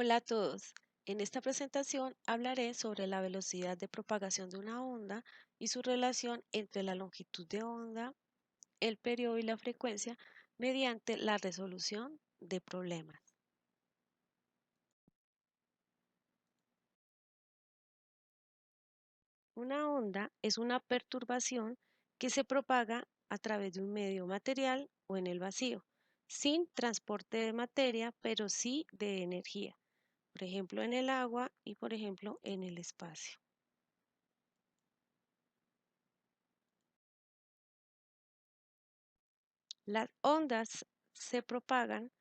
Hola a todos. En esta presentación hablaré sobre la velocidad de propagación de una onda y su relación entre la longitud de onda, el periodo y la frecuencia mediante la resolución de problemas. Una onda es una perturbación que se propaga a través de un medio material o en el vacío, sin transporte de materia, pero sí de energía, por ejemplo en el agua y por ejemplo en el espacio. Las ondas se propagan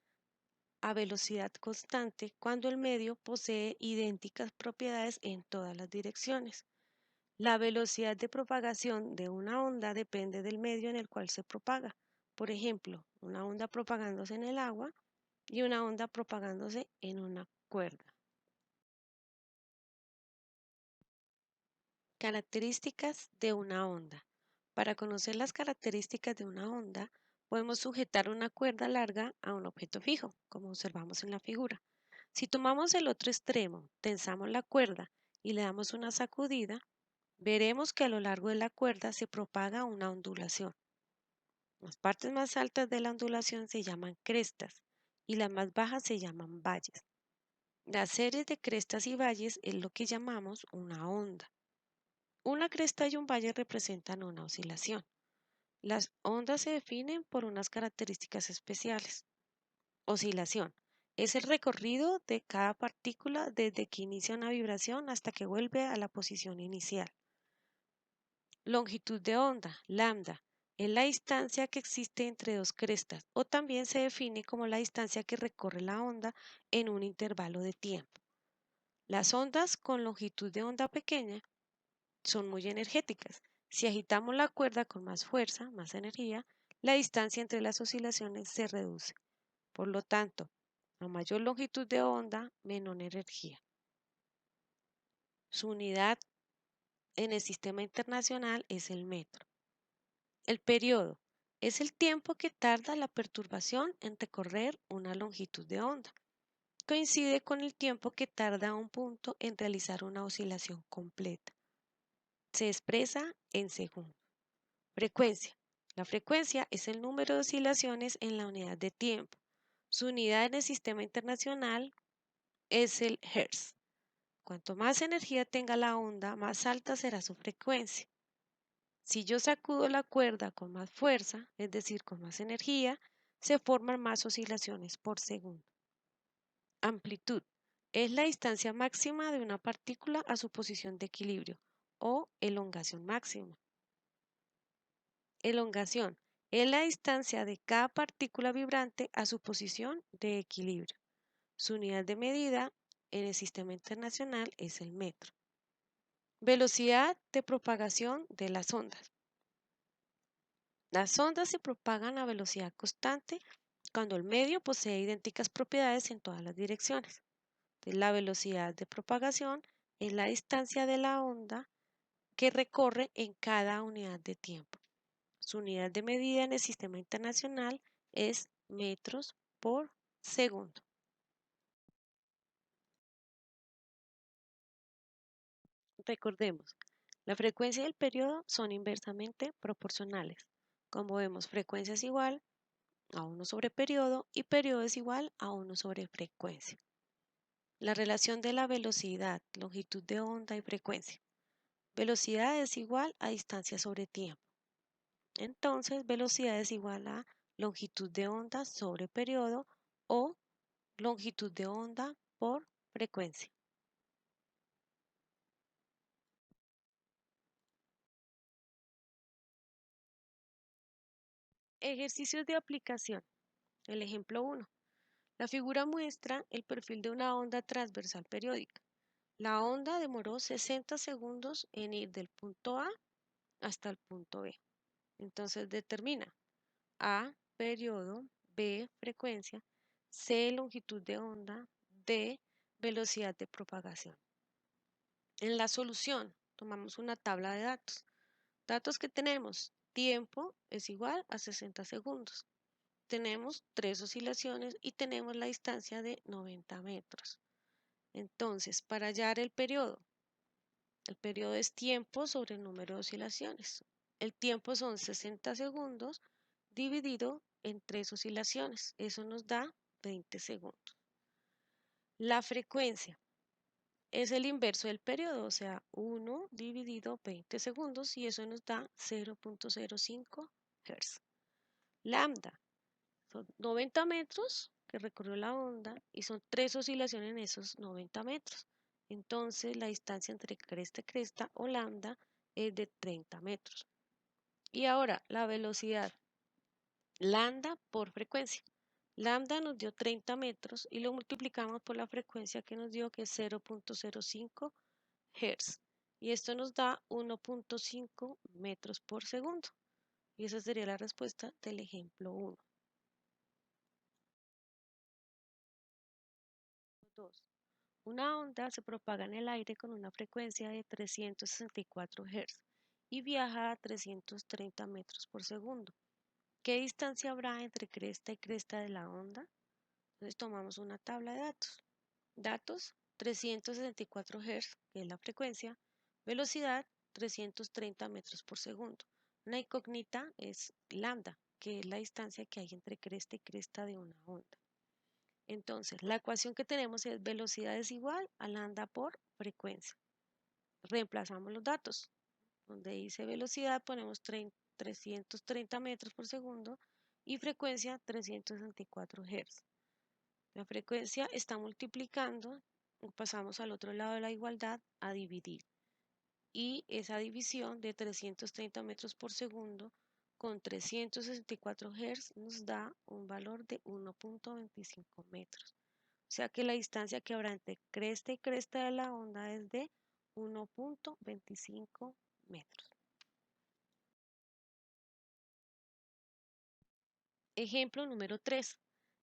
a velocidad constante cuando el medio posee idénticas propiedades en todas las direcciones. La velocidad de propagación de una onda depende del medio en el cual se propaga. Por ejemplo, una onda propagándose en el agua y una onda propagándose en una cuerda. Características de una onda. Para conocer las características de una onda, podemos sujetar una cuerda larga a un objeto fijo, como observamos en la figura. Si tomamos el otro extremo, tensamos la cuerda y le damos una sacudida, veremos que a lo largo de la cuerda se propaga una ondulación. Las partes más altas de la ondulación se llaman crestas y las más bajas se llaman valles. Las series de crestas y valles es lo que llamamos una onda. Una cresta y un valle representan una oscilación. Las ondas se definen por unas características especiales. Oscilación. Es el recorrido de cada partícula desde que inicia una vibración hasta que vuelve a la posición inicial. Longitud de onda, lambda, es la distancia que existe entre dos crestas o también se define como la distancia que recorre la onda en un intervalo de tiempo. Las ondas con longitud de onda pequeña son muy energéticas. Si agitamos la cuerda con más fuerza, más energía, la distancia entre las oscilaciones se reduce. Por lo tanto, a mayor longitud de onda, menor energía. Su unidad en el sistema internacional es el metro. El periodo es el tiempo que tarda la perturbación en recorrer una longitud de onda. Coincide con el tiempo que tarda un punto en realizar una oscilación completa. Se expresa en segundos. Frecuencia. La frecuencia es el número de oscilaciones en la unidad de tiempo. Su unidad en el sistema internacional es el Hertz. Cuanto más energía tenga la onda, más alta será su frecuencia. Si yo sacudo la cuerda con más fuerza, es decir, con más energía, se forman más oscilaciones por segundo. Amplitud es la distancia máxima de una partícula a su posición de equilibrio o elongación máxima. Elongación es la distancia de cada partícula vibrante a su posición de equilibrio. Su unidad de medida en el sistema internacional es el metro. Velocidad de propagación de las ondas. Las ondas se propagan a velocidad constante cuando el medio posee idénticas propiedades en todas las direcciones. Entonces, la velocidad de propagación es la distancia de la onda que recorre en cada unidad de tiempo. Su unidad de medida en el sistema internacional es metros por segundo. Recordemos, la frecuencia y el periodo son inversamente proporcionales. Como vemos, frecuencia es igual a 1 sobre periodo y periodo es igual a 1 sobre frecuencia. La relación de la velocidad, longitud de onda y frecuencia. Velocidad es igual a distancia sobre tiempo. Entonces, velocidad es igual a longitud de onda sobre periodo o longitud de onda por frecuencia. Ejercicios de aplicación. El ejemplo 1. La figura muestra el perfil de una onda transversal periódica. La onda demoró 60 segundos en ir del punto A hasta el punto B. Entonces determina A, periodo, B, frecuencia, C, longitud de onda, D, velocidad de propagación. En la solución, tomamos una tabla de datos. Datos que tenemos, tiempo es igual a 60 segundos. Tenemos 3 oscilaciones y tenemos la distancia de 90 metros. Entonces, para hallar el periodo es tiempo sobre el número de oscilaciones. El tiempo son 60 segundos dividido en 3 oscilaciones. Eso nos da 20 segundos. La frecuencia es el inverso del periodo, o sea, 1 dividido 20 segundos y eso nos da 0.05 Hz. Lambda son 90 metros que recorrió la onda y son 3 oscilaciones en esos 90 metros. Entonces la distancia entre cresta y cresta o lambda es de 30 metros. Y ahora la velocidad lambda por frecuencia. Lambda nos dio 30 metros y lo multiplicamos por la frecuencia que nos dio que es 0.05 Hz. Y esto nos da 1.5 metros por segundo. Y esa sería la respuesta del ejemplo 1. 2. Una onda se propaga en el aire con una frecuencia de 364 Hz y viaja a 330 metros por segundo. ¿Qué distancia habrá entre cresta y cresta de la onda? Entonces tomamos una tabla de datos. Datos 364 Hz, que es la frecuencia, velocidad 330 metros por segundo. La incógnita es lambda, que es la distancia que hay entre cresta y cresta de una onda. Entonces, la ecuación que tenemos es velocidad es igual a lambda por frecuencia. Reemplazamos los datos. Donde dice velocidad ponemos 330 metros por segundo y frecuencia 364 Hz. La frecuencia está multiplicando, pasamos al otro lado de la igualdad a dividir. Y esa división de 330 metros por segundo con 364 Hz nos da un valor de 1.25 metros. O sea que la distancia que habrá entre cresta y cresta de la onda es de 1.25 metros. Ejemplo número 3.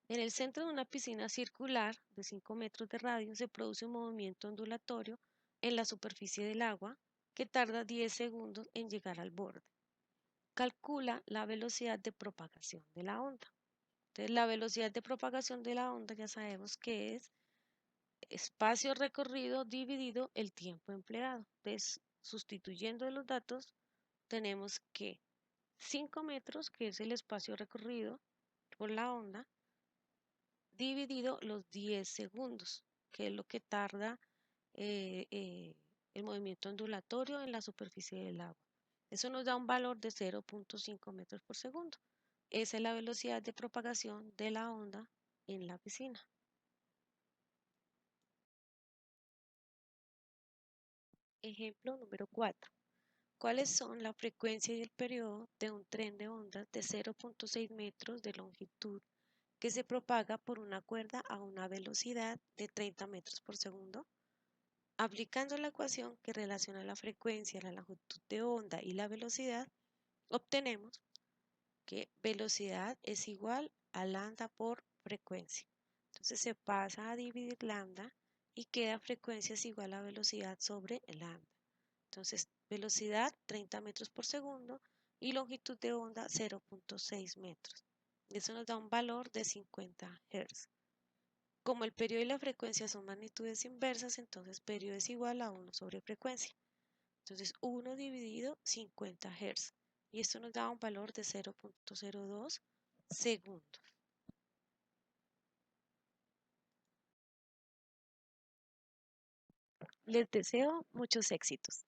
En el centro de una piscina circular de 5 metros de radio se produce un movimiento ondulatorio en la superficie del agua que tarda 10 segundos en llegar al borde. Calcula la velocidad de propagación de la onda. Entonces, la velocidad de propagación de la onda ya sabemos que es espacio recorrido dividido el tiempo empleado. Entonces, sustituyendo los datos, tenemos que 5 metros, que es el espacio recorrido por la onda, dividido los 10 segundos, que es lo que tarda el movimiento ondulatorio en la superficie del agua. Eso nos da un valor de 0.5 metros por segundo. Esa es la velocidad de propagación de la onda en la piscina. Ejemplo número 4. ¿Cuáles son la frecuencia y el periodo de un tren de ondas de 0.6 metros de longitud que se propaga por una cuerda a una velocidad de 30 metros por segundo? Aplicando la ecuación que relaciona la frecuencia, la longitud de onda y la velocidad, obtenemos que velocidad es igual a lambda por frecuencia. Entonces se pasa a dividir lambda y queda frecuencia es igual a velocidad sobre lambda. Entonces velocidad 30 metros por segundo y longitud de onda 0.6 metros. Eso nos da un valor de 50 Hz. Como el periodo y la frecuencia son magnitudes inversas, entonces periodo es igual a 1 sobre frecuencia. Entonces 1 dividido 50 Hz. Y esto nos da un valor de 0.02 segundos. Les deseo muchos éxitos.